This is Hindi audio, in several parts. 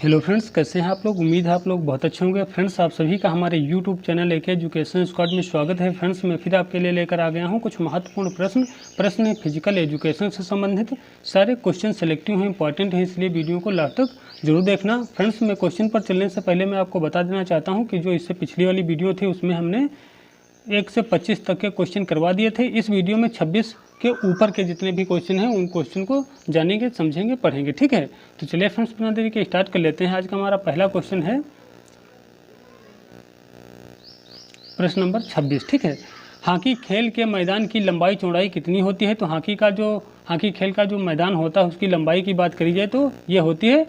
हेलो फ्रेंड्स, कैसे हैं आप लोग। उम्मीद है आप लोग बहुत अच्छे होंगे। फ्रेंड्स, आप सभी का हमारे यूट्यूब चैनल एक एजुकेशन स्क्वाड में स्वागत है। फ्रेंड्स, मैं फिर आपके लिए लेकर आ गया हूं कुछ महत्वपूर्ण प्रश्न फिजिकल एजुकेशन से संबंधित। सारे क्वेश्चन सेलेक्टिव हैं, इंपॉर्टेंट हैं, इसलिए वीडियो को लास्ट तक जरूर देखना। फ्रेंड्स, मैं क्वेश्चन पर चलने से पहले मैं आपको बता देना चाहता हूँ कि जो इससे पिछली वाली वीडियो थी उसमें हमने 1 से 25 तक के क्वेश्चन करवा दिए थे। इस वीडियो में 26 के ऊपर के जितने भी क्वेश्चन हैं उन क्वेश्चन को जानेंगे, समझेंगे, पढ़ेंगे। ठीक है, तो चलिए फ्रेंड्स, बिना देरी के स्टार्ट कर लेते हैं। आज का हमारा पहला क्वेश्चन है प्रश्न नंबर 26। ठीक है, हॉकी खेल के मैदान की लंबाई चौड़ाई कितनी होती है। तो हॉकी खेल का जो मैदान होता है उसकी लंबाई की बात करी जाए तो ये होती है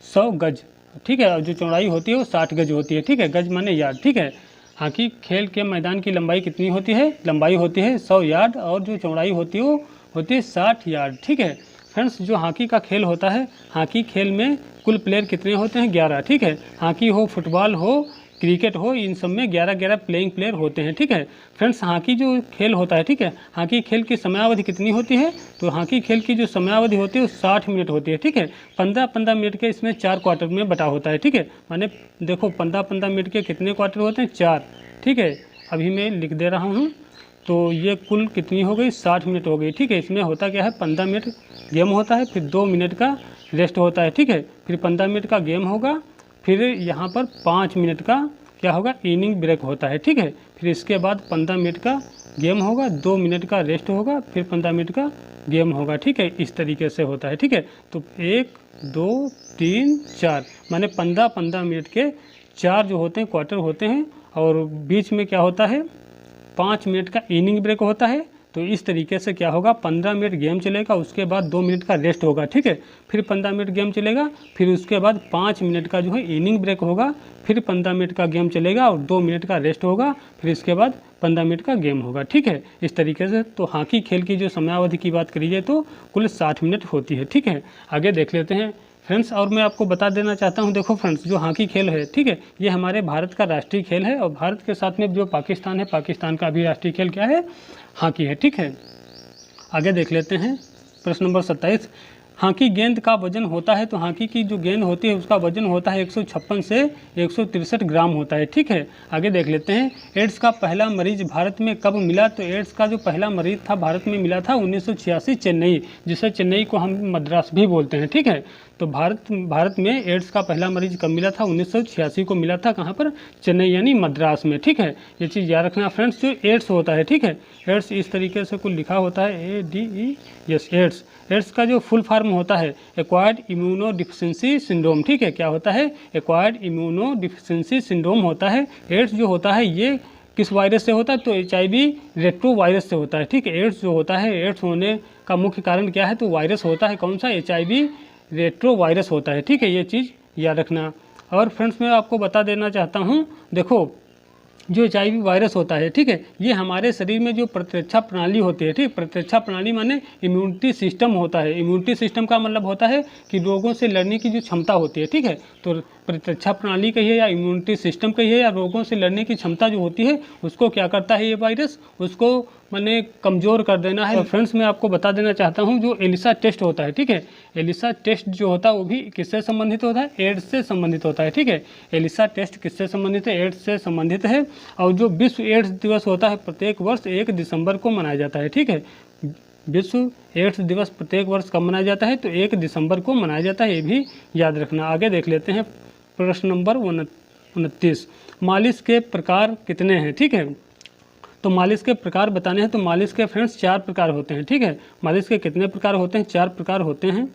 100 गज। ठीक है, और जो चौड़ाई होती है वो 60 गज होती है। ठीक है, गज माने यार्ड। ठीक है, हॉकी खेल के मैदान की लंबाई कितनी होती है, लंबाई होती है 100 यार्ड और जो चौड़ाई होती है वो होती है 60 यार्ड। ठीक है फ्रेंड्स, जो हॉकी का खेल होता है, हॉकी खेल में कुल प्लेयर कितने होते हैं, 11। ठीक है, हॉकी हो, फुटबॉल हो, क्रिकेट हो, इन सब में 11-11 प्लेइंग प्लेयर होते हैं। ठीक है फ्रेंड्स, हॉकी जो खेल होता है, ठीक है, हॉकी खेल की समयावधि कितनी होती है। तो हॉकी खेल की जो समयावधि होती है वो 60 मिनट होती है। ठीक है, 15-15 मिनट के इसमें 4 क्वार्टर में बटा होता है। ठीक है, माने देखो 15-15 मिनट के कितने क्वार्टर होते हैं, 4। ठीक है, अभी मैं लिख दे रहा हूँ। तो ये कुल कितनी हो गई, 60 मिनट हो गई। ठीक है, इसमें होता क्या है, 15 मिनट गेम होता है, फिर 2 मिनट का रेस्ट होता है। ठीक है, फिर 15 मिनट का गेम होगा, फिर यहाँ पर 5 मिनट का क्या होगा, इनिंग ब्रेक होता है। ठीक है, फिर इसके बाद 15 मिनट का गेम होगा, 2 मिनट का रेस्ट होगा, फिर 15 मिनट का गेम होगा। ठीक है, इस तरीके से होता है। ठीक है, तो 1 2 3 4 माने 15-15 मिनट के 4 जो होते हैं क्वार्टर होते हैं, और बीच में क्या होता है, 5 मिनट का इनिंग ब्रेक होता है। तो इस तरीके से क्या होगा, 15 मिनट गेम चलेगा, उसके बाद 2 मिनट का रेस्ट होगा। ठीक है, फिर 15 मिनट गेम चलेगा, फिर उसके बाद 5 मिनट का जो है इनिंग ब्रेक होगा, फिर 15 मिनट का गेम चलेगा और 2 मिनट का रेस्ट होगा, फिर इसके बाद 15 मिनट का गेम होगा। ठीक है, इस तरीके से तो हॉकी खेल की जो समयावधि की बात करी जाए तो कुल 60 मिनट होती है। ठीक है, आगे देख लेते हैं फ्रेंड्स। और मैं आपको बता देना चाहता हूं, देखो फ्रेंड्स, जो हॉकी खेल है, ठीक है, ये हमारे भारत का राष्ट्रीय खेल है, और भारत के साथ में जो पाकिस्तान है, पाकिस्तान का भी राष्ट्रीय खेल क्या है, हॉकी है। ठीक है, आगे देख लेते हैं प्रश्न नंबर 27। हॉकी गेंद का वजन होता है। तो हॉकी की जो गेंद होती है उसका वजन होता है 156 से 163 ग्राम होता है। ठीक है, आगे देख लेते हैं। एड्स का पहला मरीज भारत में कब मिला। तो एड्स का जो पहला मरीज था भारत में मिला था 1986 चेन्नई, जिसे चेन्नई को हम मद्रास भी बोलते हैं। ठीक है, तो भारत में एड्स का पहला मरीज कब मिला था, 1986 को मिला था। कहाँ पर, चेन्नई यानी मद्रास में। ठीक है, ये चीज़ याद रखना फ्रेंड्स। जो एड्स होता है, ठीक है, एड्स इस तरीके से कुछ लिखा होता है, ADE, एड्स। एड्स का जो फुल फॉर्म होता है एक्वायर्ड इम्यूनो डिफिशिएंसी सिंड्रोम। ठीक है, क्या होता है, एक्वायर्ड इम्यूनो डिफिशिएंसी सिंड्रोम होता है। एड्स जो होता है ये किस वायरस से होता है, तो HIV रेट्रो वायरस से होता है। ठीक है, एड्स जो होता है, एड्स होने का मुख्य कारण क्या है, तो वायरस होता है कौन सा, HIV रेट्रो वायरस होता है। ठीक है, ये चीज़ याद रखना। और फ्रेंड्स, मैं आपको बता देना चाहता हूँ, देखो जो HIV वायरस होता है, ठीक है, ये हमारे शरीर में जो प्रतिरक्षा प्रणाली होती है, ठीक, प्रतिरक्षा प्रणाली माने इम्यूनिटी सिस्टम होता है। इम्यूनिटी सिस्टम का मतलब होता है कि रोगों से लड़ने की जो क्षमता होती है। ठीक है, तो प्रतिरक्षा प्रणाली कहिए या इम्यूनिटी सिस्टम कहिए या रोगों से लड़ने की क्षमता जो होती है उसको क्या करता है, ये वायरस उसको मैंने कमज़ोर कर देना है। फ्रेंड्स, मैं आपको बता देना चाहता हूँ, जो एलिसा टेस्ट होता है, ठीक है, एलिसा टेस्ट जो होता है वो भी किससे संबंधित होता है, एड्स से संबंधित होता है। ठीक है, एलिसा टेस्ट किससे संबंधित है, एड्स से संबंधित है। और जो विश्व एड्स दिवस होता है प्रत्येक वर्ष 1 दिसंबर को मनाया जाता है। ठीक है, विश्व एड्स दिवस प्रत्येक वर्ष कब मनाया जाता है, तो 1 दिसंबर को मनाया जाता है, ये भी याद रखना। आगे देख लेते हैं प्रश्न नंबर 29। मालिश के प्रकार कितने हैं। ठीक है, तो मालिश के प्रकार बताने हैं। तो मालिश के फ्रेंड्स 4 प्रकार होते हैं। ठीक है, मालिश के कितने प्रकार होते हैं, 4 प्रकार होते हैं।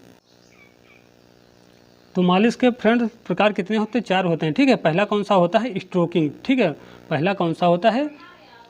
तो मालिश के फ्रेंड्स प्रकार कितने होते हैं, 4 होते हैं। ठीक है, पहला कौन सा होता है, स्ट्रोकिंग। ठीक है, पहला कौन सा होता है,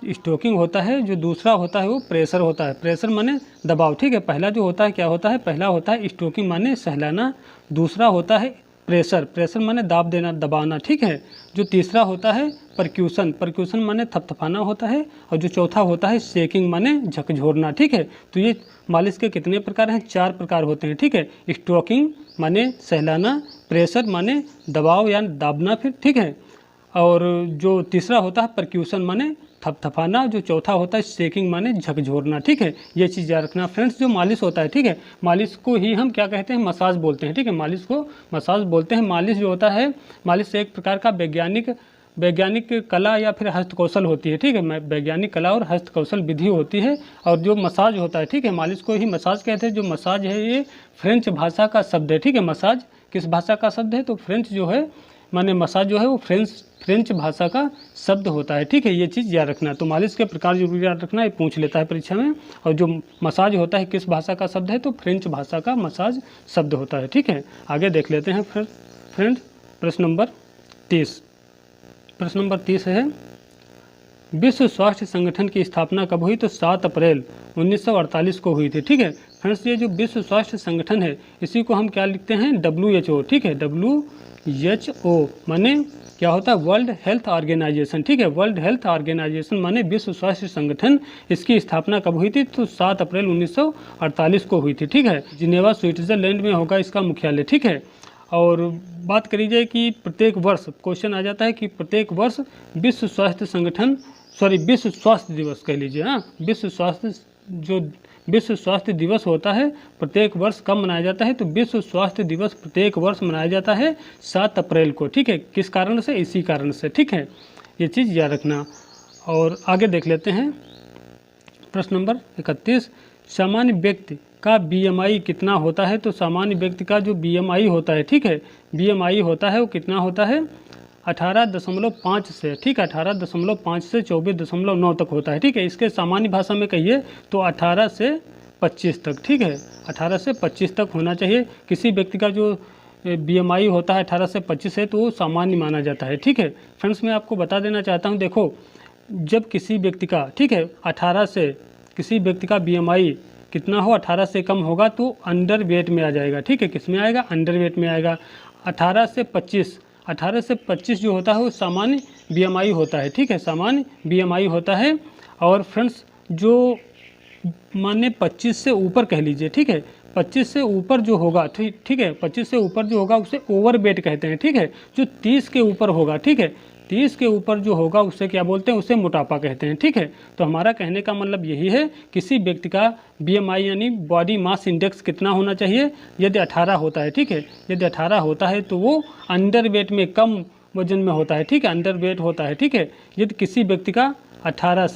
स्ट्रोकिंग होता है। जो दूसरा होता है वो प्रेशर होता है, प्रेशर माने दबाव। ठीक है, पहला जो होता है क्या होता है, पहला होता है स्ट्रोकिंग माने सहलाना, दूसरा होता है प्रेशर, प्रेशर माने दाब देना, दबाना। ठीक है, जो तीसरा होता है परक्यूशन, परक्यूशन माने थपथपाना होता है, और जो चौथा होता है शेकिंग माने झकझोरना। ठीक है, तो ये मालिश के कितने प्रकार हैं, 4 प्रकार होते हैं। ठीक है, स्ट्रोकिंग माने सहलाना, प्रेशर माने दबाव या दाबना फिर, ठीक है, और जो तीसरा होता है परक्यूशन माने थपथपाना, जो चौथा होता है शेकिंग माने झकझोरना, ठीक है। ये चीज़ याद रखना फ्रेंड्स। जो मालिश होता है, ठीक है, मालिश को ही हम क्या कहते हैं, मसाज बोलते हैं, ठीक है, मालिश को मसाज बोलते हैं। मालिश जो होता है, मालिश एक प्रकार का वैज्ञानिक कला या फिर हस्तकौशल होती है, ठीक है, वैज्ञानिक कला और हस्तकौशल विधि होती है। और जो मसाज होता है, ठीक है, मालिश को ही मसाज कहते हैं। जो मसाज है ये फ्रेंच भाषा का शब्द है, ठीक है। मसाज किस भाषा का शब्द है, तो फ्रेंच जो है माने मसाज जो है वो फ्रेंच भाषा का शब्द होता है, ठीक है। ये चीज़ याद रखना। तो मालिश के प्रकार जरूर याद रखना, ये पूछ लेता है परीक्षा में। और जो मसाज होता है किस भाषा का शब्द है, तो फ्रेंच भाषा का मसाज शब्द होता है, ठीक है। आगे देख लेते हैं फ्रेंड्स प्रश्न नंबर 30। प्रश्न नंबर 30 है, विश्व स्वास्थ्य संगठन की स्थापना कब हुई, तो 7 अप्रैल 1948 को हुई थी, ठीक है। फ्रेंड्स ये जो विश्व स्वास्थ्य संगठन है इसी को हम क्या लिखते हैं, WHO, ठीक है। WHO माने क्या होता है, वर्ल्ड हेल्थ ऑर्गेनाइजेशन, ठीक है। वर्ल्ड हेल्थ ऑर्गेनाइजेशन माने विश्व स्वास्थ्य संगठन। इसकी स्थापना कब हुई थी, तो 7 अप्रैल 1948 को हुई थी, ठीक है। जिनेवा स्विट्जरलैंड में होगा इसका मुख्यालय, ठीक है। और बात करी जाए कि प्रत्येक वर्ष क्वेश्चन आ जाता है कि प्रत्येक वर्ष विश्व स्वास्थ्य दिवस कह लीजिए, हाँ, विश्व स्वास्थ्य दिवस होता है प्रत्येक वर्ष कब मनाया जाता है, तो विश्व स्वास्थ्य दिवस प्रत्येक वर्ष मनाया जाता है 7 अप्रैल को, ठीक है। किस कारण से, इसी कारण से, ठीक है। ये चीज़ याद रखना। और आगे देख लेते हैं प्रश्न नंबर 31, सामान्य व्यक्ति का BMI कितना होता है, तो सामान्य व्यक्ति का जो BMI होता है, ठीक है, BMI होता है वो कितना होता है, 18.5 से, ठीक है, 18.5 से 24.9 तक होता है, ठीक है। इसके सामान्य भाषा में कहिए तो 18 से 25 तक, ठीक है, 18 से 25 तक होना चाहिए। किसी व्यक्ति का जो BMI होता है 18 से 25 है तो वो सामान्य माना जाता है, ठीक है। फ्रेंड्स मैं आपको बता देना चाहता हूँ, देखो जब किसी व्यक्ति का, ठीक है, 18 से किसी व्यक्ति का BMI कितना हो, 18 से कम होगा तो अंडर वेट में आ जाएगा, ठीक है। किस में आएगा, अंडर वेट में आएगा। 18 से 25 जो होता है वो सामान्य BMI होता है, ठीक है, सामान्य BMI होता है। और फ्रेंड्स जो माने 25 से ऊपर कह लीजिए, ठीक है, 25 से ऊपर जो होगा, ठीक है, 25 से ऊपर जो होगा उसे ओवर वेट कहते हैं, ठीक है। जो 30 के ऊपर होगा, ठीक है, 30 के ऊपर जो होगा उसे क्या बोलते हैं, उसे मोटापा कहते हैं, ठीक है। तो हमारा कहने का मतलब यही है, किसी व्यक्ति का BMI यानी बॉडी मास इंडेक्स कितना होना चाहिए, यदि 18 होता है, ठीक है, यदि 18 होता है तो वो अंडर वेट में, कम वजन में होता है, ठीक है, अंडर वेट होता है, ठीक है। यदि किसी व्यक्ति का 18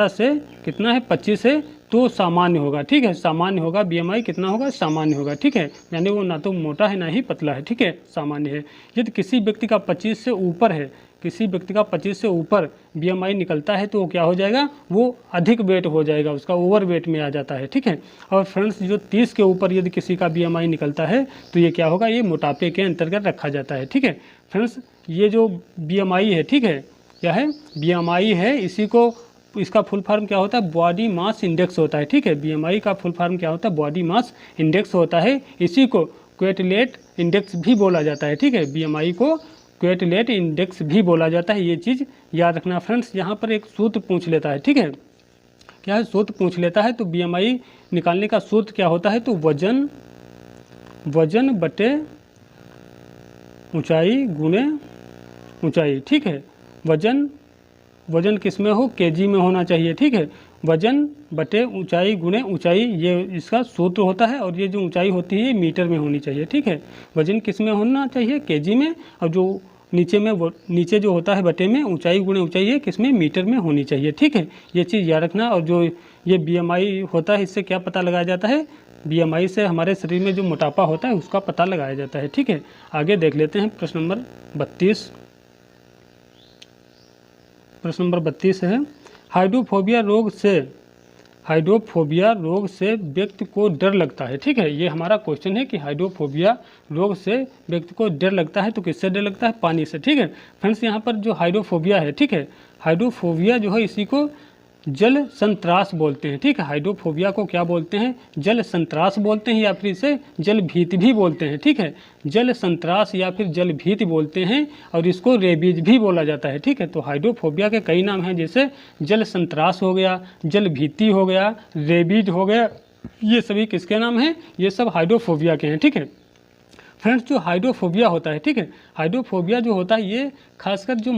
से कितना है, 25 है तो सामान्य होगा, ठीक है, सामान्य होगा। BMI कितना होगा, सामान्य होगा, ठीक है, यानी वो ना तो मोटा है ना ही पतला है, ठीक है, सामान्य है। यदि किसी व्यक्ति का 25 से ऊपर है, किसी व्यक्ति का 25 से ऊपर BMI निकलता है तो वो क्या हो जाएगा, वो अधिक वेट हो जाएगा, उसका ओवर वेट में आ जाता है, ठीक है। और फ्रेंड्स जो 30 के ऊपर यदि किसी का BMI निकलता है तो ये क्या होगा, ये मोटापे के अंतर्गत रखा जाता है, ठीक है। फ्रेंड्स ये जो BMI है, ठीक है, क्या है, BMI है, इसी को, इसका फुल फॉर्म क्या होता है, बॉडी मास इंडेक्स होता है, ठीक है। BMI का फुल फॉर्म क्या होता है, बॉडी मास इंडेक्स होता है। इसी को क्वेटलेट इंडेक्स भी बोला जाता है, ठीक है, BMI को क्वेटलेट इंडेक्स भी बोला जाता है। ये चीज़ याद रखना फ्रेंड्स। यहाँ पर एक सूत्र पूछ लेता है, ठीक है, क्या है, सूत्र पूछ लेता है। तो BMI निकालने का सूत्र क्या होता है, तो वजन बटे ऊंचाई गुणे ऊंचाई, ठीक है। वजन किस में हो, kg में होना चाहिए, ठीक है। वजन बटे ऊंचाई गुणे ऊंचाई, ये इसका सूत्र होता है। और ये जो ऊंचाई होती है ये मीटर में होनी चाहिए, ठीक है। वजन किस में होना चाहिए, kg में। और जो नीचे जो होता है बटे में, ऊंचाई गुणे ऊंचाई है किस में, मीटर में होनी चाहिए, ठीक है। ये चीज़ याद रखना। और जो ये BMI होता है इससे क्या पता लगाया जाता है, BMI से हमारे शरीर में जो मोटापा होता है उसका पता लगाया जाता है, ठीक है। आगे देख लेते हैं प्रश्न नंबर 32। प्रश्न नंबर 32 है, हाइड्रोफोबिया रोग से व्यक्ति को डर लगता है, ठीक है। ये हमारा क्वेश्चन है कि हाइड्रोफोबिया रोग से व्यक्ति को डर लगता है तो किससे डर लगता है, पानी से, ठीक है। फ्रेंड्स यहाँ पर जो हाइड्रोफोबिया है, ठीक है, हाइड्रोफोबिया जो है इसी को जल संत्रास बोलते हैं, ठीक है। हाइड्रोफोबिया को क्या बोलते हैं, जल संत्रास बोलते हैं, या फिर इसे जल भीति भी बोलते हैं, ठीक है। जल संत्रास या फिर जल भीति बोलते हैं। और इसको रेबीज भी बोला जाता है, ठीक है। तो हाइड्रोफोबिया के कई नाम हैं, जैसे जल संत्रास हो गया, जल भीति हो गया, रेबीज हो गया, ये सभी किसके नाम हैं, ये सब हाइड्रोफोबिया के हैं, ठीक है। फ्रेंड्स जो हाइड्रोफोबिया होता है, ठीक है, हाइड्रोफोबिया जो होता है ये खासकर जो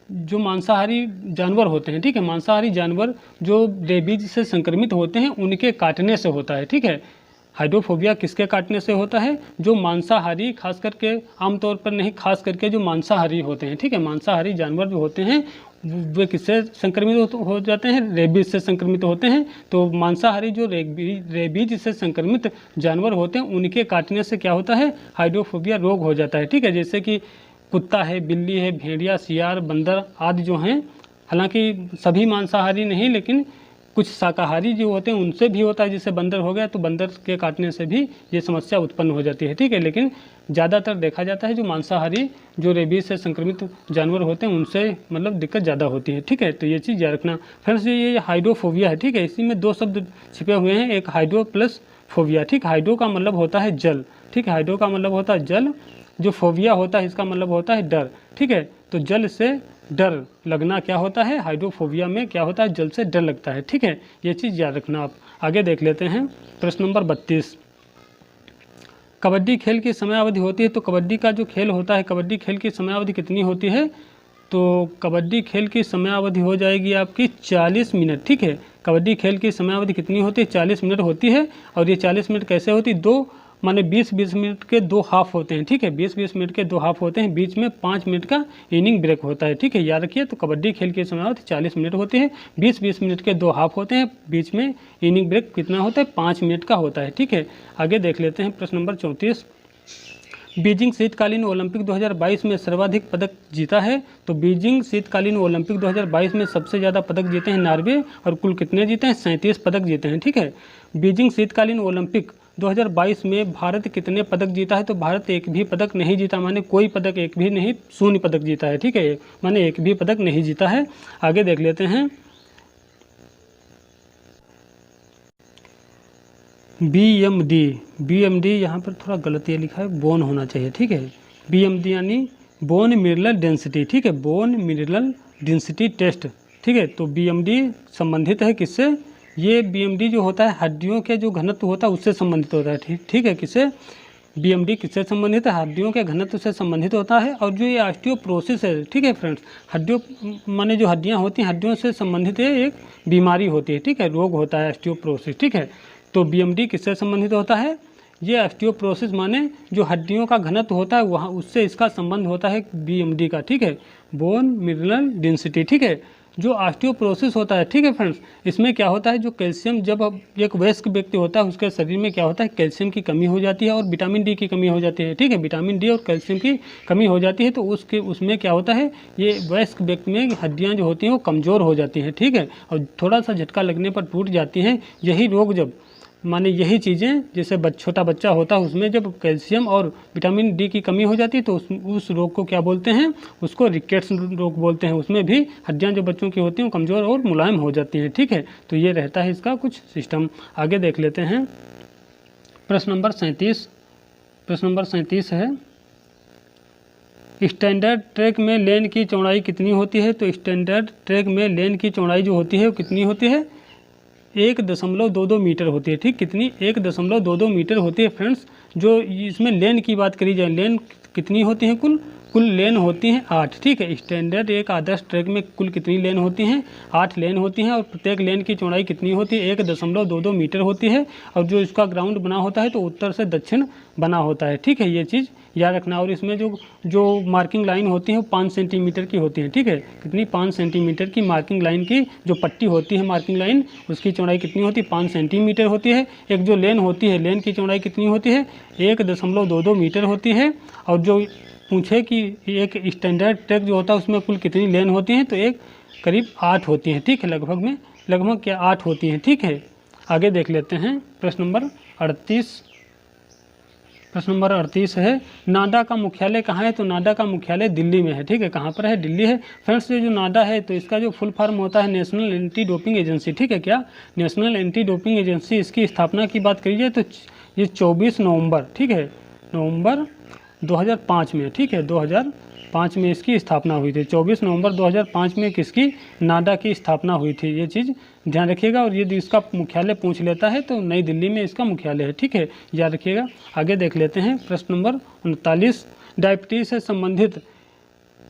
जो मांसाहारी जानवर होते हैं, ठीक है, मांसाहारी जानवर जो रेबीज से संक्रमित होते हैं उनके काटने से होता है, ठीक है। हाइड्रोफोबिया किसके काटने से होता है? जो मांसाहारी, खास करके आमतौर पर नहीं, खास करके जो मांसाहारी होते हैं, ठीक है, मांसाहारी जानवर जो होते हैं वे किससे संक्रमित हो जाते हैं? रेबीज से संक्रमित होते हैं। तो मांसाहारी जो रेबीज से संक्रमित जानवर होते हैं उनके काटने से क्या होता है? हाइड्रोफोबिया रोग हो जाता है, ठीक है। जैसे कि कुत्ता है, बिल्ली है, भेड़िया, सियार, बंदर आदि जो हैं, हालांकि सभी मांसाहारी नहीं, लेकिन कुछ शाकाहारी जो होते हैं उनसे भी होता है, जैसे बंदर हो गया, तो बंदर के काटने से भी ये समस्या उत्पन्न हो जाती है, ठीक है। लेकिन ज़्यादातर देखा जाता है जो मांसाहारी जो रेबीज से संक्रमित जानवर होते हैं उनसे मतलब दिक्कत ज़्यादा होती है, ठीक है। तो ये चीज़ याद रखना फ्रेंड्स। ये हाइड्रोफोबिया है, ठीक है। इसी में दो शब्द छिपे हुए हैं, एक हाइड्रो प्लस फोबिया, ठीक। हाइड्रो का मतलब होता है जल, ठीक है, हाइड्रो का मतलब होता है जल। जो फोबिया होता है इसका मतलब होता है डर, ठीक है। तो जल से डर लगना क्या होता है? हाइड्रोफोबिया में क्या होता है? जल से डर लगता है, ठीक है। ये चीज़ याद रखना आप। आगे देख लेते हैं प्रश्न नंबर 32। कबड्डी खेल की समयावधि होती है, तो कबड्डी का जो खेल होता है, कबड्डी खेल की समयावधि कितनी होती है? तो कबड्डी खेल की समयावधि हो जाएगी आपकी 40 मिनट, ठीक है। कबड्डी खेल की समयावधि कितनी होती है? 40 मिनट होती है। और ये 40 मिनट कैसे होती है? दो माने 20-20 मिनट के दो हाफ होते हैं, ठीक है। 20-20 मिनट के दो हाफ होते हैं, बीच में 5 मिनट का इनिंग ब्रेक होता है, ठीक है। याद रखिए, तो कबड्डी खेल की समयावधि 40 मिनट होती है, 20-20 मिनट के दो हाफ होते हैं, बीच में इनिंग ब्रेक कितना होता है? 5 मिनट का होता है, ठीक है। आगे देख लेते हैं प्रश्न नंबर 34। बीजिंग शीतकालीन ओलंपिक 2022 में सर्वाधिक पदक जीता है, तो बीजिंग शीतकालीन ओलंपिक 2022 में सबसे ज़्यादा पदक जीते हैं नॉर्वे, और कुल कितने जीते हैं? 37 पदक जीते हैं, ठीक है। बीजिंग शीतकालीन ओलंपिक 2022 में भारत कितने पदक जीता है? तो भारत एक भी पदक नहीं जीता, माने कोई पदक एक भी नहीं, 0 पदक जीता है, ठीक है, माने एक भी पदक नहीं जीता है। आगे देख लेते हैं BMD यहाँ पर थोड़ा गलत ये लिखा है, बोन होना चाहिए, ठीक है। BMD यानी बोन मिनरल डेंसिटी, ठीक है, बोन मिनरल डेंसिटी टेस्ट, ठीक है। तो BMD संबंधित है किससे? ये BMD जो होता है हड्डियों के जो घनत्व होता है उससे संबंधित होता है, ठीक है। किससे? BMD किससे संबंधित है? हड्डियों के घनत्व से संबंधित होता है। और जो ये ऑस्टियोपोरोसिस है, ठीक है फ्रेंड्स, हड्डियों माने जो हड्डियाँ होती हैं हड्डियों से संबंधित है, एक बीमारी होती है, ठीक है, रोग होता है ऑस्टियोपोरोसिस, ठीक है। तो BMD किससे संबंधित होता है? ये ऑस्टियोपोरोसिस माने जो हड्डियों का घनत्व होता है वहाँ उससे इसका संबंध होता है BMD का, ठीक है, बोन मिनरल डेंसिटी, ठीक है। जो ऑस्टियोपोरोसिस होता है, ठीक है फ्रेंड्स, इसमें क्या होता है? जो कैल्शियम, जब एक वयस्क व्यक्ति होता है उसके शरीर में क्या होता है? कैल्शियम की कमी हो जाती है और विटामिन डी की कमी हो जाती है, ठीक है, विटामिन डी और कैल्शियम की कमी हो जाती है। तो उसमें क्या होता है? ये वयस्क व्यक्ति में हड्डियाँ जो होती हैं वो कमज़ोर हो जाती हैं, ठीक है, और थोड़ा सा झटका लगने पर टूट जाती हैं। यही रोग जब माने यही चीज़ें, जैसे छोटा बच्चा होता है उसमें जब कैल्शियम और विटामिन डी की कमी हो जाती है तो उस रोग को क्या बोलते हैं? उसको रिकेट्स रोग बोलते हैं। उसमें भी हड्डियां जो बच्चों की होती हैं कमज़ोर और मुलायम हो जाती हैं, ठीक है। तो ये रहता है इसका कुछ सिस्टम। आगे देख लेते हैं प्रश्न नंबर 37। प्रश्न नंबर 37 है, स्टैंडर्ड ट्रैक में लेन की चौड़ाई कितनी होती है? तो स्टैंडर्ड ट्रैक में लेन की चौड़ाई जो होती है वो कितनी होती है? 1.22 मीटर होती है, ठीक, कितनी? 1.22 मीटर होती है फ्रेंड्स। जो इसमें लेन की बात करी जाए, लेन कितनी होती है? कुल लेन होती हैं 8, ठीक है। स्टैंडर्ड एक आदर्श ट्रैक में कुल कितनी लेन होती हैं? 8 लेन होती हैं। और प्रत्येक लेन की चौड़ाई कितनी होती है? 1.22 मीटर होती है। और जो इसका ग्राउंड बना होता है तो उत्तर से दक्षिण बना होता है, ठीक है, ये चीज़ याद रखना। और इसमें जो मार्किंग लाइन होती है वो 5 सेंटीमीटर की होती है, ठीक है, कितनी? 5 सेंटीमीटर की मार्किंग लाइन की जो पट्टी होती है मार्किंग लाइन, उसकी चौड़ाई कितनी होती है? 5 सेंटीमीटर होती है। एक जो लेन होती है, लेन की चौड़ाई कितनी होती है? 1.22 मीटर होती है। और जो पूछे कि एक स्टैंडर्ड ट्रैक जो होता है उसमें कुल कितनी लेन होती हैं, तो एक करीब 8 होती हैं, ठीक है, लगभग क्या 8 होती हैं, ठीक है। आगे देख लेते हैं प्रश्न नंबर 38। प्रश्न नंबर 38 है, नाडा का मुख्यालय कहाँ है? तो नाडा का मुख्यालय दिल्ली में है, ठीक है, कहाँ पर है? दिल्ली है फ्रेंड्स। ये जो नाडा है तो इसका जो फुल फॉर्म होता है नेशनल एंटी डोपिंग एजेंसी, ठीक है, क्या? National anti doping agency. इसकी स्थापना की बात करी जाए तो ये 24 नवंबर, ठीक है, नवंबर 2005 में, ठीक है, 2005 में इसकी स्थापना हुई थी। 24 नवंबर 2005 में किसकी? नाडा की स्थापना हुई थी, ये चीज़ ध्यान रखिएगा। और यदि इसका मुख्यालय पूछ लेता है तो नई दिल्ली में इसका मुख्यालय है, ठीक है, याद रखिएगा। आगे देख लेते हैं प्रश्न नंबर 39। डायबिटीज से संबंधित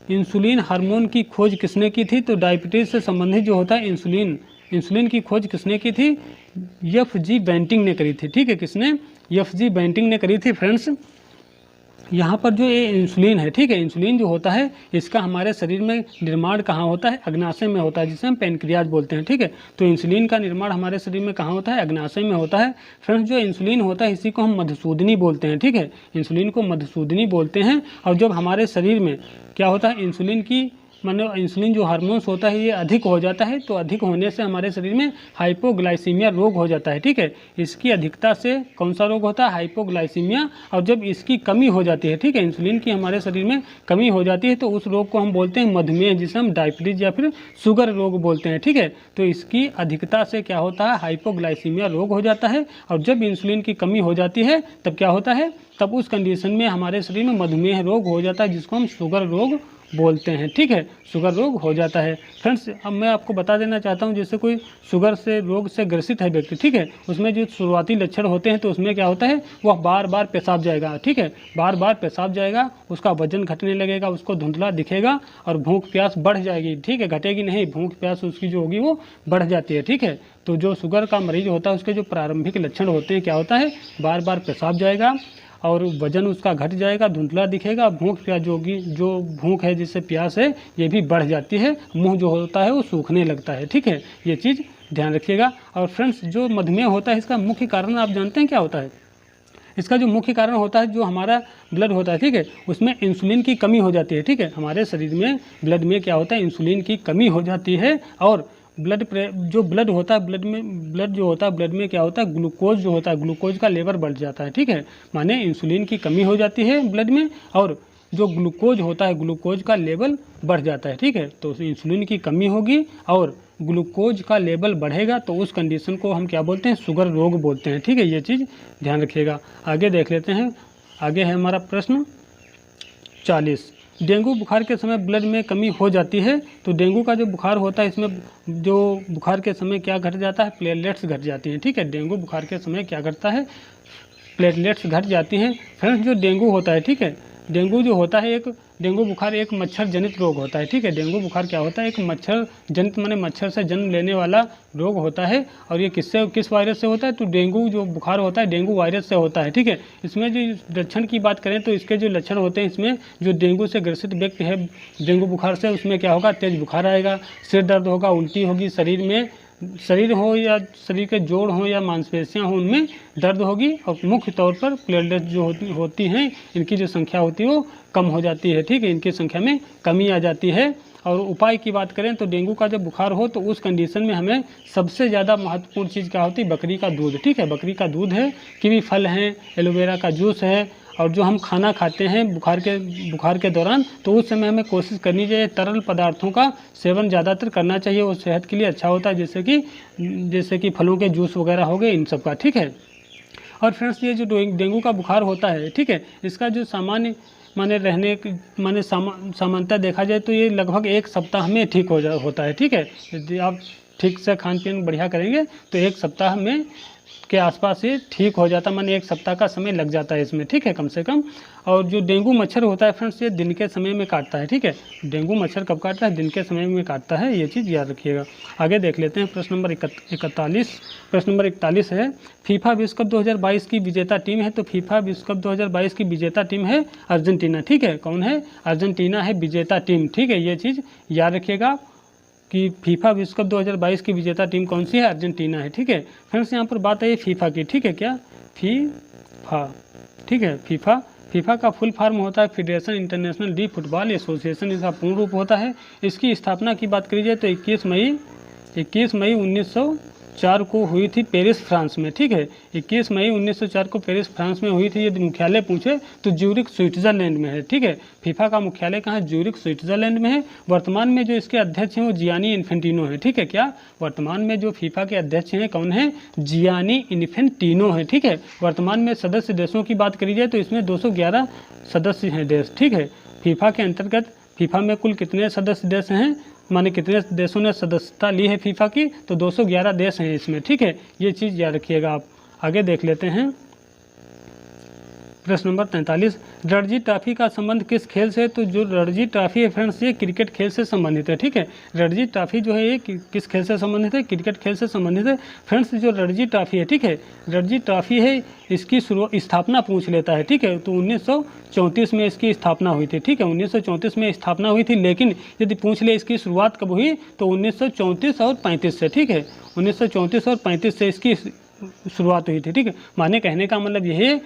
इंसुलिन हार्मोन की खोज किसने की थी? तो डायबिटीज़ से संबंधित जो होता है इंसुलिन की खोज किसने की थी? एफ.जी. बेंटिंग ने करी थी। ठीक है, किसने? एफ.जी. बेंटिंग ने करी थी। फ्रेंड्स, यहाँ पर जो ये इंसुलिन है, ठीक है, इंसुलिन जो होता है इसका हमारे शरीर में निर्माण कहाँ होता है? अग्नाशय में होता है, जिसे हम पेनक्रियाज बोलते हैं। ठीक है, तो इंसुलिन का निर्माण हमारे शरीर में कहाँ होता है? अग्नाशय में होता है। फ्रेंड्स, जो इंसुलिन होता है इसी को हम मधुसूदनी बोलते हैं। ठीक है, इंसुलिन को मधुसूदनी बोलते हैं। और जब हमारे शरीर में क्या होता है, इंसुलिन की मानो इंसुलिन जो हार्मोन्स होता है ये अधिक हो जाता है, तो अधिक होने से हमारे शरीर में हाइपोग्लाइसीमिया रोग हो जाता है। ठीक है, इसकी अधिकता से कौन सा रोग होता है? हाइपोग्लाइसीमिया। और जब इसकी कमी हो जाती है, ठीक है, इंसुलिन की हमारे शरीर में कमी हो जाती है, तो उस रोग को हम बोलते हैं मधुमेह, जिसे हम डायबिटीज या फिर शुगर रोग बोलते हैं। ठीक है, तो इसकी अधिकता से क्या होता है? हाइपोग्लाइसीमिया रोग हो जाता है। और जब इंसुलिन की कमी हो जाती है तब क्या होता है? तब उस कंडीशन में हमारे शरीर में मधुमेह रोग हो जाता है, जिसको हम शुगर रोग बोलते हैं। ठीक है, शुगर रोग हो जाता है। फ्रेंड्स, अब मैं आपको बता देना चाहता हूं, जैसे कोई शुगर से रोग से ग्रसित है व्यक्ति, ठीक है, उसमें जो शुरुआती लक्षण होते हैं तो उसमें क्या होता है? वह बार बार पेशाब जाएगा। ठीक है, बार बार पेशाब जाएगा, उसका वजन घटने लगेगा, उसको धुंधला दिखेगा और भूख प्यास बढ़ जाएगी। ठीक है, घटेगी नहीं, भूख प्यास उसकी जो होगी वो बढ़ जाती है। ठीक है, तो जो शुगर का मरीज होता है उसके जो प्रारंभिक लक्षण होते हैं, क्या होता है? बार बार पेशाब जाएगा और वजन उसका घट जाएगा, धुंधला दिखेगा, भूख प्यास जो होगी, जो भूख है जिससे प्यास है ये भी बढ़ जाती है, मुंह जो होता है वो सूखने लगता है। ठीक है, ये चीज़ ध्यान रखिएगा। और फ्रेंड्स, जो मधुमेह होता है इसका मुख्य कारण आप जानते हैं क्या होता है? इसका जो मुख्य कारण होता है, जो हमारा ब्लड होता है, ठीक है, उसमें इंसुलिन की कमी हो जाती है। ठीक है, हमारे शरीर में ब्लड में क्या होता है? इंसुलिन की कमी हो जाती है। और जो ब्लड होता है, ब्लड जो होता है, ब्लड में क्या होता है? ग्लूकोज जो होता है, ग्लूकोज का लेवल बढ़ जाता है। ठीक है, माने इंसुलिन की कमी हो जाती है ब्लड में और जो ग्लूकोज होता है, ग्लूकोज का लेवल बढ़ जाता है। ठीक है, तो इंसुलिन की कमी होगी और ग्लूकोज का लेवल बढ़ेगा, तो उस कंडीशन को हम क्या बोलते हैं? शुगर रोग बोलते हैं। ठीक है, ये चीज़ ध्यान रखिएगा। आगे देख लेते हैं। आगे है हमारा प्रश्न 40। डेंगू बुखार के समय ब्लड में कमी हो जाती है, तो डेंगू का जो बुखार होता है इसमें जो बुखार के समय क्या घट जाता है? प्लेटलेट्स घट जाती हैं। ठीक है, डेंगू बुखार के समय क्या घटता है? प्लेटलेट्स घट जाती हैं। फ्रेंड्स, जो डेंगू होता है, ठीक है, डेंगू जो होता है डेंगू बुखार एक मच्छर जनित रोग होता है। ठीक है, डेंगू बुखार क्या होता है? एक मच्छर जनित माने मच्छर से जन्म लेने वाला रोग होता है। और ये किस वायरस से होता है? तो डेंगू जो बुखार होता है डेंगू वायरस से होता है। ठीक है, इसमें जो लक्षण की बात करें तो इसके जो लक्षण होते हैं, इसमें जो डेंगू से ग्रसित व्यक्ति है डेंगू बुखार से, उसमें क्या होगा? तेज बुखार आएगा, सिर दर्द होगा, उल्टी होगी, शरीर हो या शरीर के जोड़ हो या मांसपेशियां हो उनमें दर्द होगी। और मुख्य तौर पर प्लेटलेट जो होती हैं इनकी जो संख्या होती है वो कम हो जाती है। ठीक है, इनकी संख्या में कमी आ जाती है। और उपाय की बात करें तो डेंगू का जब बुखार हो तो उस कंडीशन में हमें सबसे ज़्यादा महत्वपूर्ण चीज़ क्या होती है? बकरी का दूध। ठीक है, बकरी का दूध है, कीवी फल हैं, एलोवेरा का जूस है, और जो हम खाना खाते हैं बुखार के दौरान, तो उस समय हमें कोशिश करनी चाहिए तरल पदार्थों का सेवन ज़्यादातर करना चाहिए, वो सेहत के लिए अच्छा होता है, जैसे कि फलों के जूस वगैरह हो गए, इन सब का। ठीक है, और फ्रेंड्स, ये जो डेंगू का बुखार होता है, ठीक है, इसका जो सामान्य सामान्यतः देखा जाए तो ये लगभग 1 सप्ताह में ठीक होता है। ठीक है, यदि आप ठीक से खान पीन बढ़िया करेंगे तो 1 सप्ताह में के आसपास ये ठीक हो जाता, माने 1 सप्ताह का समय लग जाता है इसमें। ठीक है, कम से कम। और जो डेंगू मच्छर होता है फ्रेंड्स, ये दिन के समय में काटता है। ठीक है, डेंगू मच्छर कब काटता है? दिन के समय में काटता है, ये चीज़ याद रखिएगा। आगे देख लेते हैं प्रश्न नंबर 41। प्रश्न नंबर 41 है, फीफा विश्व कप 2022 की विजेता टीम है, तो फीफा विश्व कप 2022 की विजेता टीम है अर्जेंटीना। ठीक है, कौन है? अर्जेंटीना है विजेता टीम। ठीक है, ये चीज़ याद रखिएगा कि फीफा विश्व कप 2022 की विजेता टीम कौन सी है? अर्जेंटीना है। ठीक है, फ्रेंड्स, यहाँ पर बात है फीफा की। ठीक है, क्या? फीफा। ठीक है, फीफा का फुल फॉर्म होता है federation international D football association, इसका पूर्ण रूप होता है। इसकी स्थापना की बात करी जाए तो 21 मई 1904 को हुई थी पेरिस, फ्रांस में। ठीक है, 21 मई 1904 को पेरिस, फ्रांस में हुई थी। यदि मुख्यालय पूछे तो ज्यूरिख, स्विट्जरलैंड में है। ठीक है, फीफा का मुख्यालय कहाँ है? ज्यूरिख, स्विट्जरलैंड में है। वर्तमान में जो इसके अध्यक्ष हैं वो जियानी इन्फेंटिनो है। ठीक है, क्या? वर्तमान में जो फीफा के अध्यक्ष हैं कौन है? जियानी इन्फेंटिनो है। ठीक है, वर्तमान में सदस्य देशों की बात करी जाए तो इसमें 211 सदस्य हैं देश। ठीक है, फीफा के अंतर्गत फीफा में कुल कितने सदस्य देश हैं, माने कितने देशों ने सदस्यता ली है फीफा की? तो 211 देश हैं इसमें। ठीक है, ये चीज़ याद रखिएगा आप। आगे देख लेते हैं प्रश्न नंबर 43, रणजी ट्रॉफी का संबंध किस खेल से है? तो जो रणजी ट्रॉफी है फ्रेंड्स ये क्रिकेट खेल से संबंधित है, ठीक है। रणजी ट्रॉफी जो है ये किस खेल से संबंधित है? क्रिकेट खेल से संबंधित है। फ्रेंड्स जो रणजी ट्रॉफी है, ठीक है, रणजी ट्रॉफी है, इसकी स्थापना पूछ लेता है, ठीक है। तो 1934 में इसकी स्थापना हुई थी, ठीक है, 1934 में स्थापना हुई थी। लेकिन यदि पूछ ले इसकी शुरुआत कब हुई, तो 1934 और 35 से, ठीक है, 1934 और 35 से इसकी शुरुआत हुई थी, ठीक है। माने कहने का मतलब यह है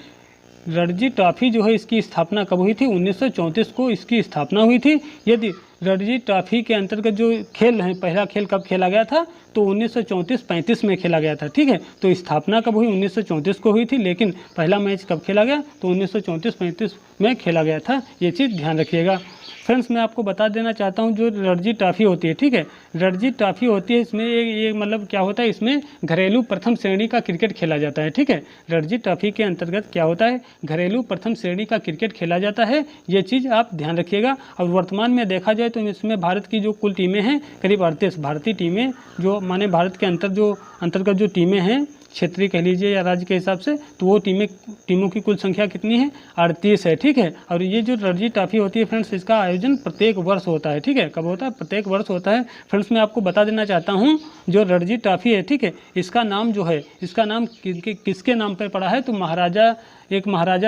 रणजी ट्रॉफी जो है इसकी स्थापना कब हुई थी? 1934 को इसकी स्थापना हुई थी। यदि रणजी ट्रॉफी के अंतर्गत जो खेल है, पहला खेल कब खेला गया था? तो 1934-35 में खेला गया था, ठीक है। तो स्थापना कब हुई? 1934 को हुई थी, लेकिन पहला मैच कब खेला गया? तो 1934-35 में खेला गया था। ये चीज़ ध्यान रखिएगा। फ्रेंड्स मैं आपको बता देना चाहता हूँ जो रणजी ट्रॉफी होती है, ठीक है, रणजी ट्रॉफी होती है, इसमें ये मतलब क्या होता है, इसमें घरेलू प्रथम श्रेणी का क्रिकेट खेला जाता है, ठीक है। रणजी ट्रॉफी के अंतर्गत क्या होता है? घरेलू प्रथम श्रेणी का क्रिकेट खेला जाता है। ये चीज़ आप ध्यान रखिएगा। और वर्तमान में देखा जाए तो इसमें भारत की जो कुल टीमें हैं करीब 38 भारतीय टीमें, जो माने भारत के अंतर्गत जो टीमें हैं, क्षेत्रीय कह लीजिए या राज्य के हिसाब से, तो वो टीमों की कुल संख्या कितनी है? 38 है, ठीक है। और ये जो रणजी ट्रॉफी होती है फ्रेंड्स, इसका आयोजन प्रत्येक वर्ष होता है, ठीक है। कब होता है? प्रत्येक वर्ष होता है। फ्रेंड्स मैं आपको बता देना चाहता हूँ जो रणजी ट्रॉफी है, ठीक है, इसका नाम जो है, इसका नाम किसके नाम पर पड़ा है? तो महाराजा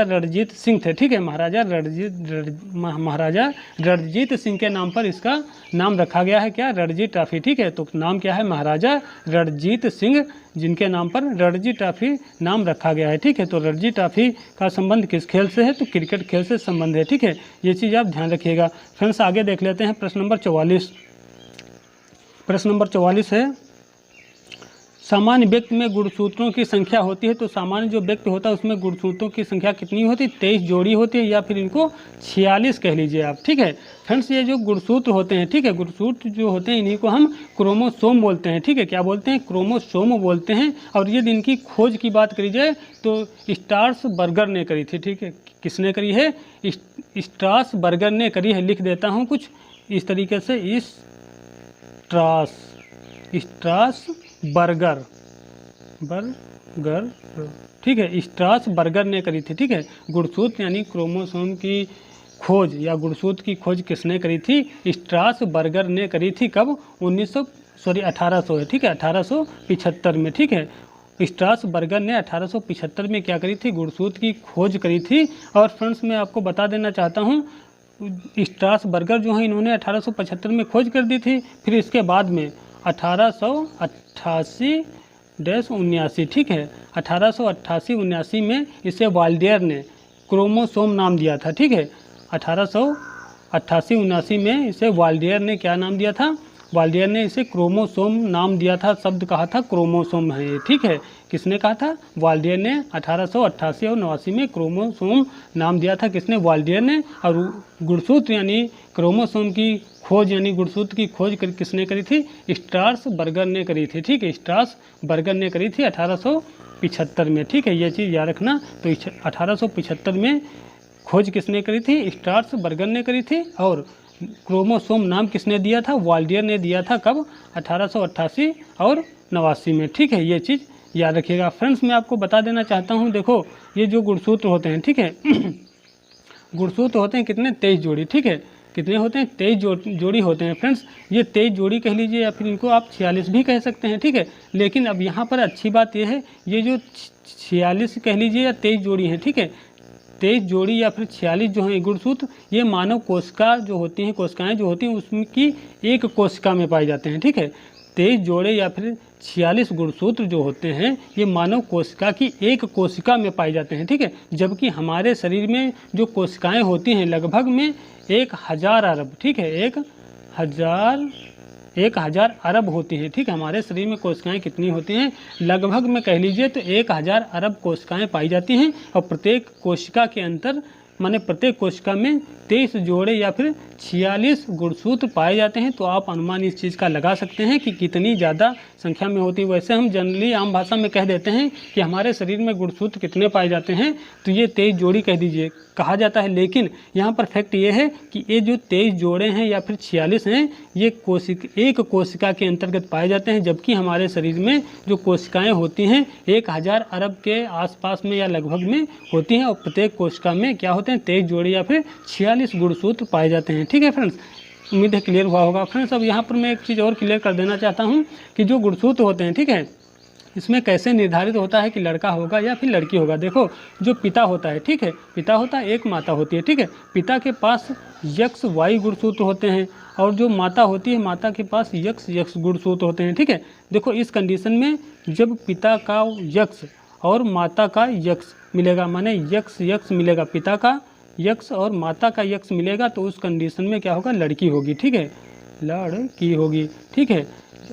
रणजीत सिंह थे, ठीक है। महाराजा रणजीत सिंह के नाम पर इसका नाम रखा गया है, क्या? रणजी ट्रॉफी, ठीक है। तो नाम क्या है? महाराजा रणजीत सिंह, जिनके नाम पर रणजी ट्रॉफी नाम रखा गया है, ठीक है। तो रणजी ट्रॉफी का संबंध किस खेल से है? तो क्रिकेट खेल से संबंध है, ठीक है। ये चीज़ आप ध्यान रखिएगा। फ्रेंड्स आगे देख लेते हैं प्रश्न नंबर 44। प्रश्न नंबर 44 है, सामान्य व्यक्ति में गुणसूत्रों की संख्या होती है। तो सामान्य जो व्यक्ति होता है उसमें गुणसूत्रों की संख्या कितनी होती है? 23 जोड़ी होती है, या फिर इनको 46 कह लीजिए आप, ठीक है। फ्रेंड्स ये जो गुणसूत्र होते हैं, ठीक है, गुणसूत्र जो होते हैं इन्हीं को हम क्रोमोसोम बोलते हैं, ठीक है। क्या बोलते हैं? क्रोमोसोम बोलते हैं। और यदि इनकी खोज की बात करी जाए तो स्ट्रासबर्गर ने करी थी, ठीक है। किसने करी है? स्ट्रासबर्गर ने करी है। लिख देता हूँ कुछ इस तरीके से, स्ट्रासबर्गर, ठीक है, स्ट्रासबर्गर ने करी थी, ठीक है। गुणसूत्र यानी क्रोमोसोम की खोज या गुणसूत्र की खोज किसने करी थी? स्ट्रासबर्गर ने करी थी। कब? 1800 है, ठीक है, 1875 में, ठीक है। स्ट्रासबर्गर ने 1875 में क्या करी थी? गुणसूत्र की खोज करी थी। और फ्रेंड्स मैं आपको बता देना चाहता हूँ स्ट्रासबर्गर जो है इन्होंने 1875 में खोज कर दी थी। फिर इसके बाद में 1888-79, ठीक है, 1888-79 में इसे वाल्डियर ने क्रोमोसोम नाम दिया था, ठीक है। 1888-79 में इसे वाल्डियर ने क्या नाम दिया था? वाल्डियर ने इसे क्रोमोसोम नाम दिया था। शब्द कहा था क्रोमोसोम है ये, ठीक है। किसने कहा था? वाल्डियर ने 1888 और 89 में क्रोमोसोम नाम दिया था। किसने? वाल्डियर ने। और गुणसूत्र यानी क्रोमोसोम की खोज यानी गुणसूत्र की खोज किसने करी थी? स्ट्रासबर्गर ने करी थी, ठीक है। स्ट्रासबर्गर ने करी थी 1875 में, ठीक है। ये चीज़ याद रखना। तो 1875 में खोज किसने करी थी? स्ट्रासबर्गर ने करी थी। और क्रोमोसोम नाम किसने दिया था? वाल्डियर ने दिया था। कब? 1888 और 89 में, ठीक है। ये चीज़ याद रखिएगा। फ्रेंड्स मैं आपको बता देना चाहता हूँ, देखो ये जो गुणसूत्र होते हैं, ठीक है, गुणसूत्र होते हैं कितने? 23 जोड़ी, ठीक है। कितने होते हैं? 23 जोड़ी होते हैं फ्रेंड्स। ये 23 जोड़ी कह लीजिए या फिर इनको आप 46 भी कह सकते हैं, ठीक है। लेकिन अब यहाँ पर अच्छी बात यह है, ये जो 46 कह लीजिए या 23 जोड़ी हैं, ठीक है, 23 जोड़ी या फिर 46 जो हैं गुणसूत्र, ये मानव कोशिका जो होती हैं, कोशिकाएं जो होती हैं उसमें की एक कोशिका में पाए जाते हैं, ठीक है। 23 जोड़े या फिर 46 गुणसूत्र जो होते हैं ये मानव कोशिका की एक कोशिका में पाए जाते हैं, ठीक है। जबकि हमारे शरीर में जो कोशिकाएं होती हैं लगभग में 1000 अरब, ठीक है, 1000 अरब होती हैं, ठीक है। हमारे शरीर में कोशिकाएं कितनी होती हैं? लगभग में कह लीजिए तो 1000 अरब कोशिकाएं पाई जाती हैं। और प्रत्येक कोशिका के अंदर माने प्रत्येक कोशिका में 23 जोड़े या फिर 46 गुणसूत्र पाए जाते हैं। तो आप अनुमान इस चीज़ का लगा सकते हैं कि कितनी ज़्यादा संख्या में होती है। वैसे हम जनरली आम भाषा में कह देते हैं कि हमारे शरीर में गुणसूत्र कितने पाए जाते हैं, तो ये 23 जोड़ी कह दीजिए, कहा जाता है। लेकिन यहाँ पर फैक्ट ये है कि ये जो 23 जोड़े हैं या फिर 46 हैं, ये एक कोशिका के अंतर्गत पाए जाते हैं, जबकि हमारे शरीर में जो कोशिकाएं होती हैं 1000 अरब के आसपास में या लगभग में होती हैं, और प्रत्येक कोशिका में क्या होते हैं 23 जोड़े या फिर 46 गुणसूत्र पाए जाते हैं। ठीक है फ्रेंड्स, उम्मीद है क्लियर हुआ होगा। फ्रेंड्स, अब यहाँ पर मैं एक चीज़ और क्लियर कर देना चाहता हूँ कि जो गुणसूत्र होते हैं, ठीक है, इसमें कैसे निर्धारित होता है कि लड़का होगा या फिर लड़की होगा। देखो, जो पिता होता है, ठीक है, पिता होता है, एक माता होती है, ठीक है। पिता के पास यक्स वाई गुणसूत्र होते हैं, और जो माता होती है, माता के पास यक्स गुणसूत्र होते हैं, ठीक है। देखो, इस कंडीशन में जब पिता का यक्स और माता का यक्स मिलेगा, माने यक्स मिलेगा, पिता का यक्स और माता का यक्स मिलेगा, तो उस कंडीशन में क्या होगा, लड़की होगी, ठीक है, लड़की होगी, ठीक है।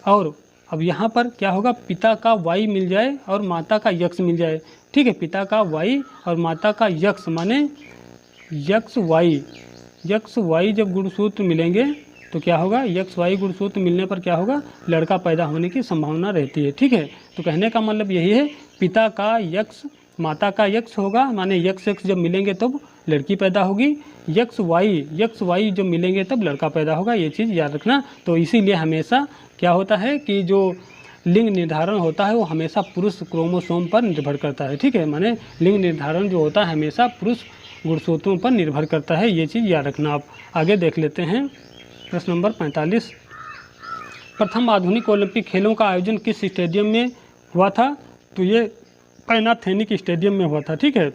और अब यहाँ पर क्या होगा, पिता का वाई मिल जाए और माता का यक्स मिल जाए, ठीक है, पिता का वाई और माता का यक्स, माने यक्स वाई जब गुणसूत्र मिलेंगे तो क्या होगा, यक्स वाई गुणसूत्र मिलने पर क्या होगा, लड़का पैदा होने की संभावना रहती है, ठीक है। तो कहने का मतलब यही है, पिता का यक्स माता का यक्स होगा, माने यक्स जब मिलेंगे तब लड़की पैदा होगी, यक्स वाई जब मिलेंगे तब लड़का पैदा होगा, ये चीज़ याद रखना। तो इसीलिए हमेशा क्या होता है कि जो लिंग निर्धारण होता है वो हमेशा पुरुष क्रोमोसोम पर निर्भर करता है, ठीक है, माने लिंग निर्धारण जो होता है हमेशा पुरुष गुणसूत्रों पर निर्भर करता है, ये चीज़ याद रखना। आप आगे देख लेते हैं प्रश्न नंबर 45। प्रथम आधुनिक ओलंपिक खेलों का आयोजन किस स्टेडियम में हुआ था, तो ये पैनाथेनिक स्टेडियम में हुआ था, ठीक है।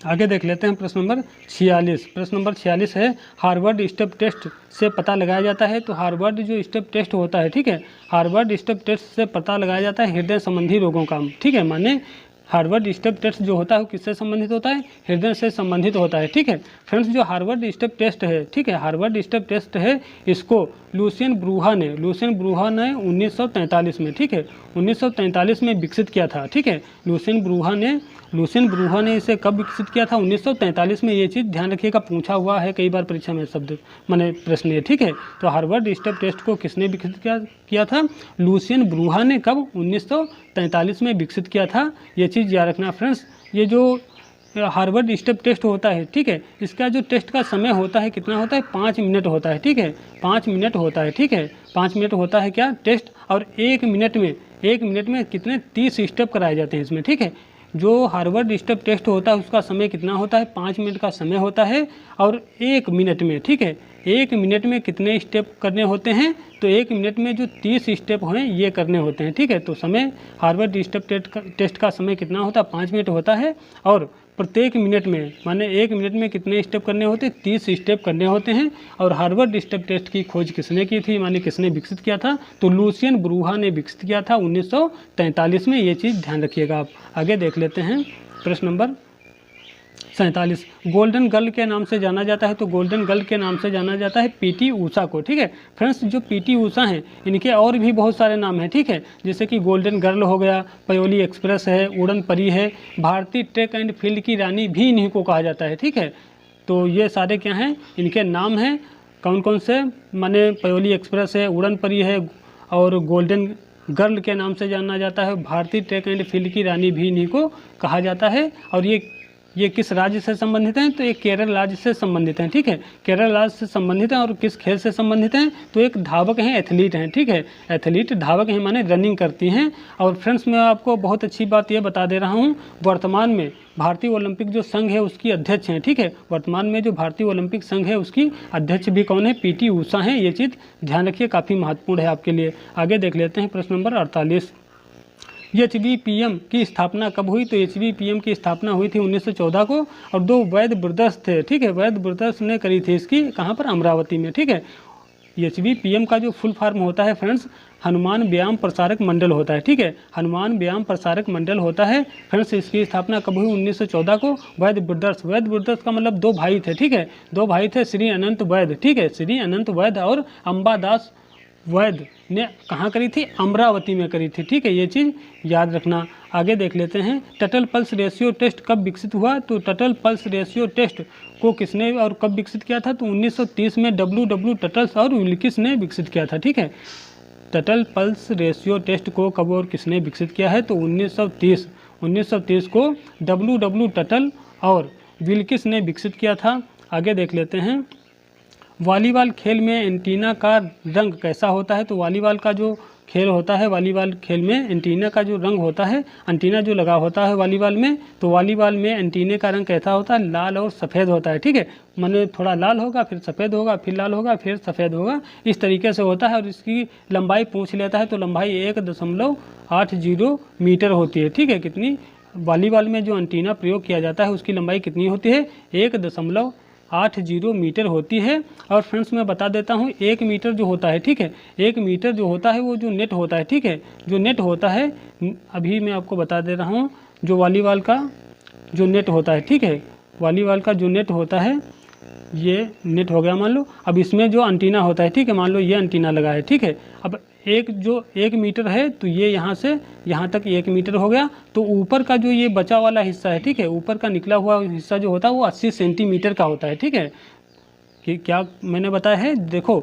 आगे देख लेते हैं प्रश्न नंबर 46। प्रश्न नंबर 46 है, हार्वर्ड स्टेप टेस्ट से पता लगाया जाता है। तो हार्वर्ड जो स्टेप टेस्ट होता है, ठीक है, हार्वर्ड स्टेप टेस्ट से पता लगाया जाता है हृदय संबंधी रोगों का, ठीक है, माने हार्वर्ड स्टेप टेस्ट जो होता है वो किससे संबंधित होता है, हृदय से संबंधित होता है, ठीक है। फ्रेंड्स, जो हार्वर्ड स्टेप टेस्ट है, ठीक है, हार्वर्ड स्टेप टेस्ट है, इसको लुसियन ब्रूहा ने 1943 में, ठीक है, 1943 में विकसित किया था, ठीक है। लुसियन ब्रूहा ने इसे कब विकसित किया था, 1943 में। ये चीज़ ध्यान रखिएगा, पूछा हुआ है कई बार परीक्षा में शब्द माने प्रश्न है, ठीक है। तो हार्वर्ड स्टेप टेस्ट को किसने विकसित किया था, लुसियन ब्रूहा ने कब 1943 में विकसित किया था, ये चीज़ याद रखना फ्रेंड्स। ये जो हार्वर्ड स्टेप टेस्ट होता है, ठीक है, इसका जो टेस्ट का समय होता है कितना होता है, 5 मिनट होता है, ठीक है, 5 मिनट होता है, ठीक है, 5 मिनट होता है क्या टेस्ट, और 1 मिनट में कितने 30 स्टेप कराए जाते हैं इसमें, ठीक है। जो हार्वर्ड स्टेप टेस्ट होता है उसका समय कितना होता है, 5 मिनट का समय होता है, और 1 मिनट में, ठीक है, 1 मिनट में कितने स्टेप करने होते हैं, तो 1 मिनट में जो 30 स्टेप हैं ये करने होते हैं, ठीक है। तो समय हार्वर्ड स्टेप टेस्ट का समय कितना होता है, 5 मिनट होता है, और प्रत्येक मिनट में माने 1 मिनट में कितने स्टेप करने होते हैं, 30 स्टेप करने होते हैं। और हार्वर्ड स्टेप टेस्ट की खोज किसने की थी, माने किसने विकसित किया था, तो लुसियन ब्रूहा ने विकसित किया था 1943 में, ये चीज़ ध्यान रखिएगा आप। आगे देख लेते हैं प्रश्न नंबर 47। गोल्डन गर्ल के नाम से जाना जाता है, तो गोल्डन गर्ल के नाम से जाना जाता है पीटी ऊषा को, ठीक है। फ्रेंड्स, जो पीटी ऊषा हैं इनके और भी बहुत सारे नाम हैं, ठीक है, जैसे कि गोल्डन गर्ल हो गया, पयोली एक्सप्रेस है, उड़न परी है, भारतीय ट्रैक एंड फील्ड की रानी भी इन्हीं को कहा जाता है, ठीक है। तो ये सारे क्या हैं, इनके नाम हैं, कौन कौन से, माने पयोली एक्सप्रेस है, उड़न परी है, और गोल्डन गर्ल के नाम से जाना जाता है, भारतीय ट्रैक एंड फील्ड की रानी भी इन्हीं को कहा जाता है। और ये किस राज्य से संबंधित हैं, तो ये केरल राज्य से संबंधित हैं, ठीक है, केरल राज्य से संबंधित हैं। और किस खेल से संबंधित हैं, तो एक धावक हैं, एथलीट हैं, ठीक है, एथलीट धावक हैं, माने रनिंग करती हैं। और फ्रेंड्स, मैं आपको बहुत अच्छी बात ये बता दे रहा हूँ, वर्तमान में भारतीय ओलंपिक जो संघ है उसकी अध्यक्ष हैं, ठीक है, वर्तमान में जो भारतीय ओलंपिक संघ है उसकी अध्यक्ष भी कौन है, पीटी ऊषा हैं। ये चीज़ ध्यान रखिए, काफ़ी महत्वपूर्ण है आपके लिए। आगे देख लेते हैं प्रश्न नंबर 48। HBPM की स्थापना कब हुई, तो HBPM की स्थापना हुई थी 1914 को, और 2 वैद ब्रदर्स थे, ठीक है, वैद ब्रदर्स ने करी थी इसकी, कहाँ पर, अमरावती में, ठीक है। HBPM का जो फुल फॉर्म होता है फ्रेंड्स, हनुमान व्यायाम प्रसारक मंडल होता है, ठीक है, हनुमान व्यायाम प्रसारक मंडल होता है। फ्रेंड्स, इसकी स्थापना कब हुई, 1914 को। वैद ब्रदर्स का मतलब 2 भाई थे, ठीक है, 2 भाई थे, श्री अनंत वैद, ठीक है, श्री अनंत वैद और अंबादास वैद, ने कहाँ करी थी, अमरावती में करी थी, ठीक है, ये चीज़ याद रखना। आगे देख लेते हैं, टटल पल्स रेशियो टेस्ट कब विकसित हुआ, तो टटल पल्स रेशियो टेस्ट को किसने और कब विकसित किया था, तो 1930 में डब्ल्यू टटल्स और विल्किस ने विकसित किया था, ठीक है। टटल पल्स रेशियो टेस्ट को कब और किसने विकसित किया है, तो 1930 को डब्ल्यू टटल और विल्किस ने विकसित किया था। आगे देख लेते हैं, वॉलीबॉल खेल में एंटीना का रंग कैसा होता है, तो वॉलीबॉल का जो खेल होता है, वॉलीबॉल खेल में एंटीना का जो रंग होता है, एंटीना जो लगा होता है वॉलीबॉल में, तो वॉलीबॉल में एंटीने का रंग कैसा होता है, लाल और सफ़ेद होता है, ठीक है। माने थोड़ा लाल होगा, फिर सफ़ेद होगा, फिर लाल होगा, फिर सफ़ेद होगा, इस तरीके से होता है। और इसकी लंबाई पूछ लेता है, तो लंबाई 1.80 मीटर होती है, ठीक है। कितनी, वॉलीबॉल में जो एंटीना प्रयोग किया जाता है उसकी लंबाई कितनी होती है, 1.80 मीटर होती है। और फ्रेंड्स मैं बता देता हूँ, 1 मीटर जो होता है, ठीक है, 1 मीटर जो होता है वो जो नेट होता है, ठीक है, जो नेट होता है, अभी मैं आपको बता दे रहा हूँ, जो वॉलीबॉल का जो नेट होता है, ठीक है, वॉलीबॉल का जो नेट होता है, ये नेट हो गया मान लो। अब इसमें जो एंटीना होता है, ठीक है, मान लो ये एंटीना लगा है, ठीक है। अब जो 1 मीटर है, तो ये यहाँ से यहाँ तक 1 मीटर हो गया। तो ऊपर का जो ये बचा वाला हिस्सा है, ठीक है, ऊपर का निकला हुआ हिस्सा जो होता है वो 80 सेंटीमीटर का होता है, ठीक है। कि क्या मैंने बताया है, देखो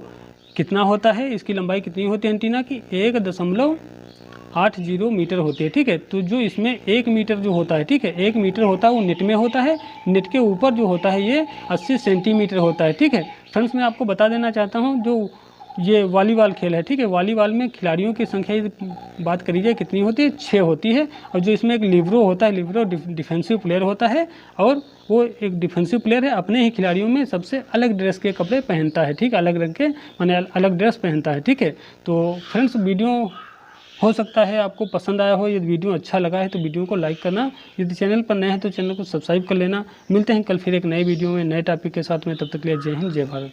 कितना होता है, इसकी लंबाई कितनी होती है एंटीना की, 1.80 मीटर होती है, ठीक है। तो जो इसमें 1 मीटर जो होता है, ठीक है, 1 मीटर होता है वो नेट में होता है, नेट के ऊपर जो होता है ये 80 सेंटीमीटर होता है, ठीक है। फ्रेंड्स मैं आपको बता देना चाहता हूँ, जो ये वॉलीबॉल खेल है, ठीक है, वॉलीबॉल में खिलाड़ियों की संख्या बात करी जाए कितनी होती है, 6 होती है। और जो इसमें एक लिबरो होता है, लिबरो डिफेंसिव प्लेयर होता है, और वो एक डिफेंसिव प्लेयर है, अपने ही खिलाड़ियों में सबसे अलग ड्रेस के कपड़े पहनता है, ठीक है, अलग रंग के, माने अलग ड्रेस पहनता है, ठीक है। तो फ्रेंड्स वीडियो हो सकता है आपको पसंद आया हो, यदि वीडियो अच्छा लगा है तो वीडियो को लाइक करना, यदि चैनल पर नए हैं तो चैनल को सब्सक्राइब कर लेना। मिलते हैं कल फिर एक नए वीडियो में नए टॉपिक के साथ में, तब तक के लिए जय हिंद, जय भारत।